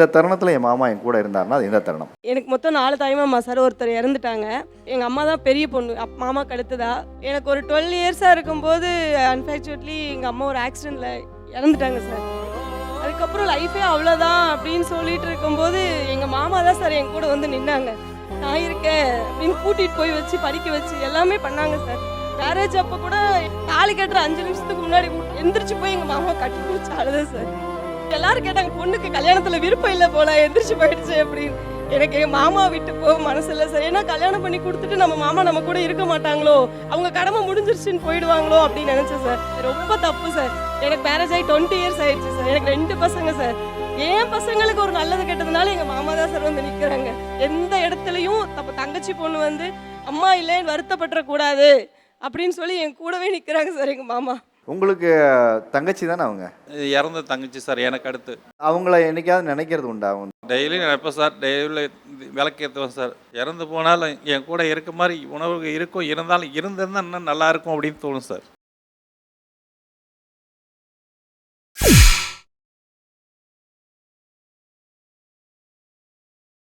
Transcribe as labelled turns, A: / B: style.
A: இந்த தருணத்தில் என் மாமா என் கூட இருந்தாருன்னா அது எந்த தருணம்?
B: எனக்கு மொத்தம் 4 தாய்மாமா சார். ஒருத்தர் இறந்துட்டாங்க. எங்கள் அம்மா தான் பெரிய பொண்ணு, மாமாக்கு அடுத்ததா. எனக்கு ஒரு 12 இயர்ஸாக இருக்கும்போது அன்ஃபார்ச்சுனேட்லி எங்கள் அம்மா ஒரு ஆக்சிடெண்ட்டில் இறந்துட்டாங்க சார். அதுக்கப்புறம் லைஃபே அவ்வளோதான் அப்படின்னு சொல்லிட்டு இருக்கும்போது எங்கள் மாமா தான் சார் என் கூட வந்து நின்னாங்க. நான் இருக்கேன் அப்படின்னு கூட்டிகிட்டு போய் வச்சு படிக்க வச்சு எல்லாமே பண்ணாங்க சார். மேரேஜ் அப்போ கூட தாலி கட்டுற 5 நிமிஷத்துக்கு முன்னாடி எந்திரிச்சு போய் எங்கள் மாமா கட்டி பிடிச்சி அழுது சார். எல்லாரும் கேட்டாங்க, பொண்ணுக்கு கல்யாணத்துல விருப்பம் இல்லை போல, எந்திரிச்சு போயிடுச்சு அப்படின்னு. எனக்கு எங்க மாமா விட்டு போக மனசு இல்லை சார். ஏன்னா கல்யாணம் பண்ணி கொடுத்துட்டு நம்ம மாமா நம்ம கூட இருக்க மாட்டாங்களோ, அவங்க கடமை முடிஞ்சிருச்சுன்னு போயிடுவாங்களோ அப்படின்னு நினைச்சேன் சார். ரொம்ப தப்பு சார். எனக்கு மேரேஜ் ஆகி 20 இயர்ஸ் ஆயிடுச்சு சார். எனக்கு 2 பசங்க சார். என் பசங்களுக்கு ஒரு நல்லது கெட்டதுனால எங்க மாமா தான் சார் வந்து நிக்கிறாங்க. எந்த இடத்துலையும் தங்கச்சி பொண்ணு வந்து அம்மா இல்லைன்னு வருத்தப்பட்டுற கூடாது அப்படின்னு சொல்லி என் கூடவே நிக்கிறாங்க சார் எங்க மாமா.
A: உங்களுக்கு தங்கச்சி தானே அவங்க?
C: இறந்த தங்கச்சி சார் எனக்கு அடுத்து.
A: அவங்கள என்னைக்காவது நினைக்கிறது உண்டா?
C: டெய்லி நினைப்பேன் சார். Daily விளக்கேற்றுவேன் sir. இறந்து போனாலும் என் கூட இருக்க மாதிரி உணவு இருக்கும். இருந்தாலும் இருந்திருந்தால் இன்னும் நல்லா இருக்கும் அப்படின்னு தோணும் சார்.